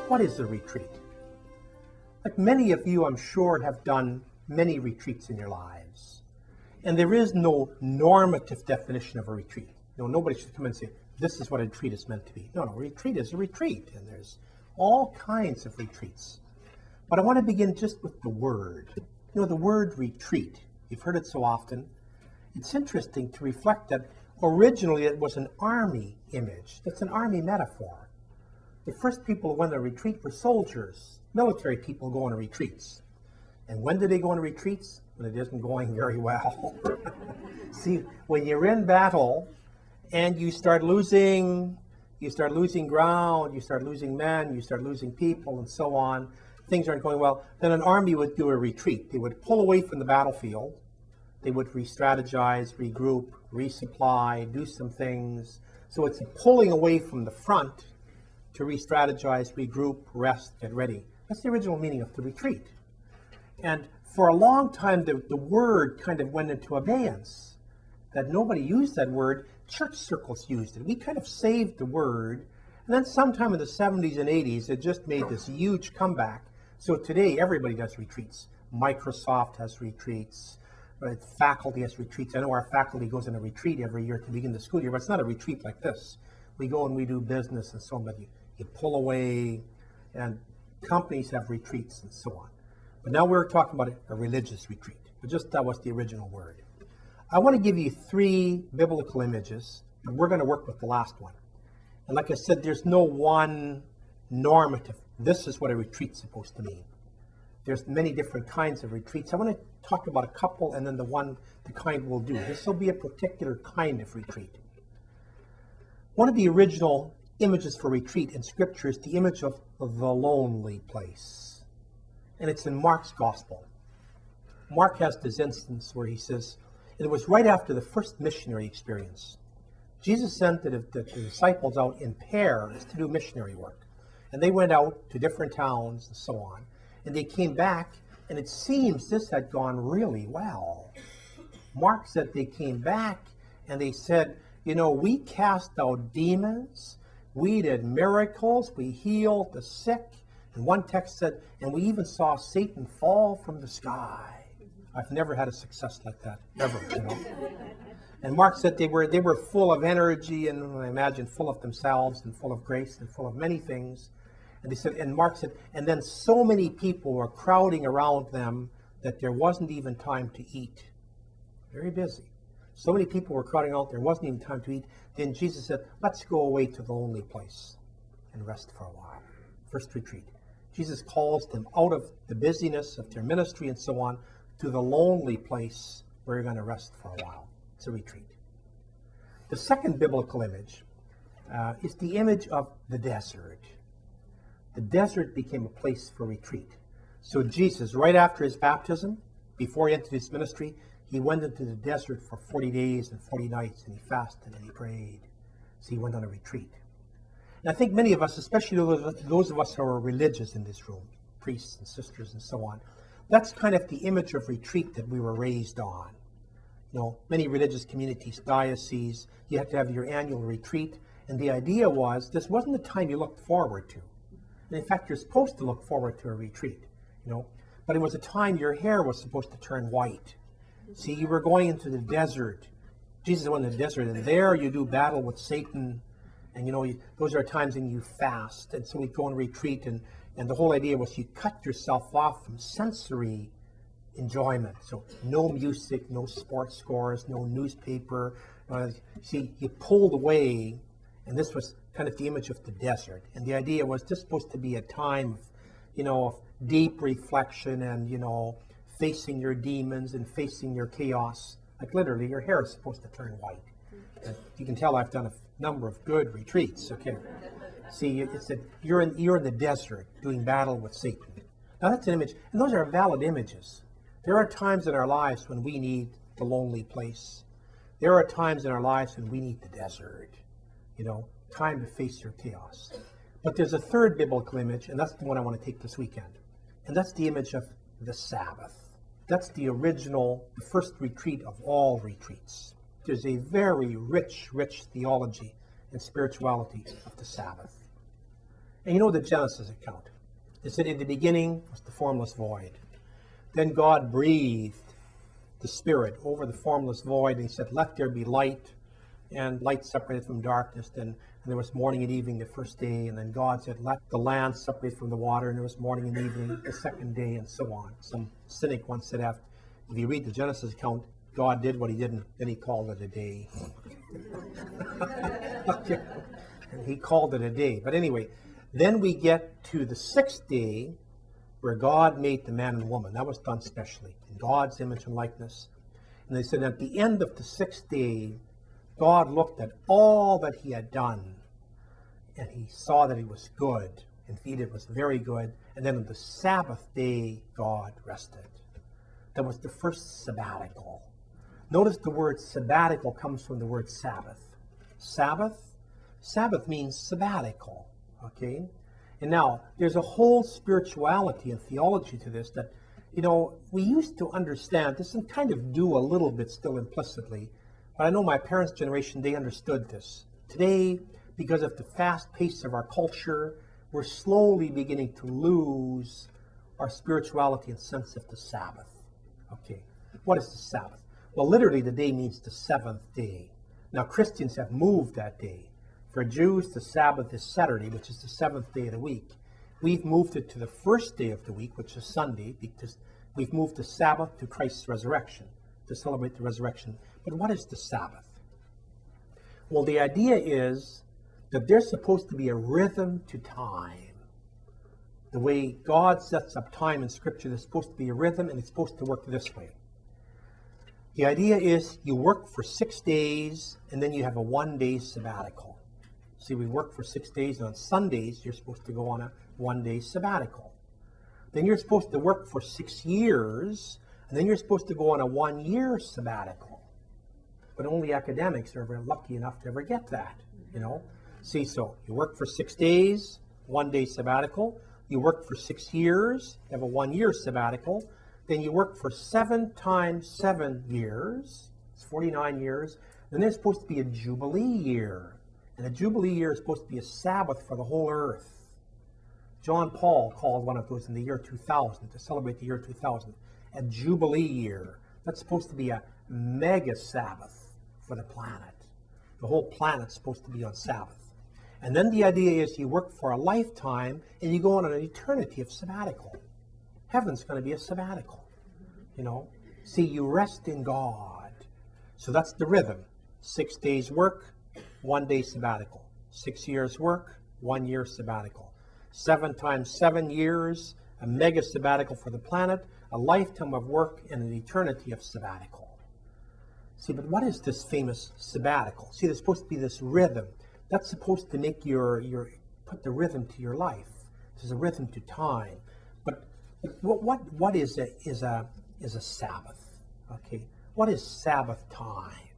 What is a retreat? Like many of you, I'm sure, have done many retreats in your lives. And there is no normative definition of a retreat. Nobody should come and say, this is what a retreat is meant to be. No, a retreat is a retreat, and there's all kinds of retreats. But I want to begin just with the word. The word retreat, you've heard it so often. It's interesting to reflect that originally it was an army image. That's an army metaphor. The first people who went on a retreat were soldiers, military people go on retreats. And when did they go on retreats? When it isn't going very well. See, when you're in battle and you start losing ground, you start losing men, you start losing people, and so on, things aren't going well, then an army would do a retreat. They would pull away from the battlefield. They would re-strategize, regroup, resupply, do some things. So it's a pulling away from the front to re-strategize, regroup, rest, get ready. That's the original meaning of the retreat. And for a long time, the word kind of went into abeyance. That nobody used that word. Church circles used it. We kind of saved the word. And then sometime in the 70s and 80s, it just made this huge comeback. So today, everybody does retreats. Microsoft has retreats. Faculty has retreats. I know our faculty goes on a retreat every year to begin the school year, but it's not a retreat like this. We go and we do business and so on, but you pull away, and companies have retreats and so on. But now we're talking about a religious retreat. But just that was the original word. I want to give you 3 biblical images, and we're going to work with the last one. And like I said, there's no one normative. This is what a retreat's supposed to mean. There's many different kinds of retreats. I want to talk about a couple, and then the kind we'll do. This will be a particular kind of retreat. One of the original images for retreat in Scripture is the image of the lonely place. And it's in Mark's Gospel. Mark has this instance where he says, it was right after the first missionary experience. Jesus sent the disciples out in pairs to do missionary work. And they went out to different towns and so on. And they came back, and it seems this had gone really well. Mark said they came back, and they said, we cast out demons, we did miracles, we healed the sick. And one text said, and we even saw Satan fall from the sky. I've never had a success like that, ever, And Mark said they were full of energy, and I imagine full of themselves, and full of grace, and full of many things. And they said, and Mark said, and then so many people were crowding around them that there wasn't even time to eat. Very busy. So many people were crowding out, there wasn't even time to eat. Then Jesus said, let's go away to the lonely place and rest for a while. First retreat. Jesus calls them out of the busyness of their ministry and so on to the lonely place where you're going to rest for a while. It's a retreat. The second biblical image is the image of the desert. The desert became a place for retreat. So Jesus, right after his baptism, before he entered his ministry, he went into the desert for 40 days and 40 nights, and he fasted and he prayed. So he went on a retreat. And I think many of us, especially those of us who are religious in this room, priests and sisters and so on, that's kind of the image of retreat that we were raised on. Many religious communities, dioceses, you have to have your annual retreat. And the idea was this wasn't the time you looked forward to. And in fact, you're supposed to look forward to a retreat, But it was a time your hair was supposed to turn white. See, you were going into the desert. Jesus went in the desert, and there you do battle with Satan. And, those are times when you fast. And so we go on retreat, and the whole idea was you cut yourself off from sensory enjoyment. So no music, no sports scores, no newspaper. You pulled away, and this was kind of the image of the desert. And the idea was this supposed to be a time of, of deep reflection and, facing your demons and facing your chaos. Like literally, your hair is supposed to turn white. And you can tell I've done a number of good retreats, okay? See, it's that you're in the desert doing battle with Satan. Now that's an image, and those are valid images. There are times in our lives when we need the lonely place. There are times in our lives when we need the desert, time to face your chaos. But there's a third biblical image, and that's the one I want to take this weekend. And that's the image of the Sabbath. That's the original, the first retreat of all retreats. There's a very rich theology and spirituality of the Sabbath. And you know the Genesis account. It said, in the beginning was the formless void. Then God breathed the Spirit over the formless void, and he said, let there be light. And light separated from darkness. And there was morning and evening the first day. And then God said, let the land separate from the water. And there was morning and evening the second day, and so on. Some cynic once said, if you read the Genesis account, God did what he did, and then he called it a day. Okay. And he called it a day. But anyway, then we get to the sixth day, where God made the man and woman. That was done specially, in God's image and likeness. And they said at the end of the sixth day, God looked at all that he had done, and he saw that it was good. Indeed, it was very good. And then on the Sabbath day, God rested. That was the first sabbatical. Notice the word sabbatical comes from the word Sabbath. Sabbath means sabbatical, okay? And now, there's a whole spirituality and theology to this that, we used to understand this and kind of do a little bit still implicitly, but I know my parents' generation, they understood this. Today, because of the fast pace of our culture, we're slowly beginning to lose our spirituality and sense of the Sabbath. Okay, what is the Sabbath? Well, literally, the day means the seventh day. Now, Christians have moved that day. For Jews, the Sabbath is Saturday, which is the seventh day of the week. We've moved it to the first day of the week, which is Sunday, because we've moved the Sabbath to Christ's resurrection, to celebrate the resurrection. But what is the Sabbath? Well, the idea is that there's supposed to be a rhythm to time. The way God sets up time in Scripture, there's supposed to be a rhythm, and it's supposed to work this way. The idea is you work for 6 days, and then you have a 1-day sabbatical. See, we work for 6 days, and on Sundays, you're supposed to go on a 1-day sabbatical. Then you're supposed to work for 6 years, and then you're supposed to go on a 1-year sabbatical. But only academics are very lucky enough to ever get that, See, so you work for 6 days, 1-day sabbatical. You work for 6 years, you have a 1-year sabbatical. Then you work for 7 times 7 years. It's 49 years. Then there's supposed to be a Jubilee year. And a Jubilee year is supposed to be a Sabbath for the whole earth. John Paul called one of those in the year 2000, to celebrate the year 2000, a Jubilee year. That's supposed to be a mega Sabbath for the planet. The whole planet's supposed to be on Sabbath. And then the idea is you work for a lifetime and you go on an eternity of sabbatical. Heaven's going to be a sabbatical, See, you rest in God. So that's the rhythm. 6 days work, 1 day sabbatical. 6 years work, 1 year sabbatical. 7 times 7 years, a mega sabbatical for the planet, a lifetime of work, and an eternity of sabbatical. See, but what is this famous sabbatical? See, there's supposed to be this rhythm. That's supposed to make put the rhythm to your life. There's a rhythm to time. But what is a Sabbath? Okay, what is Sabbath time?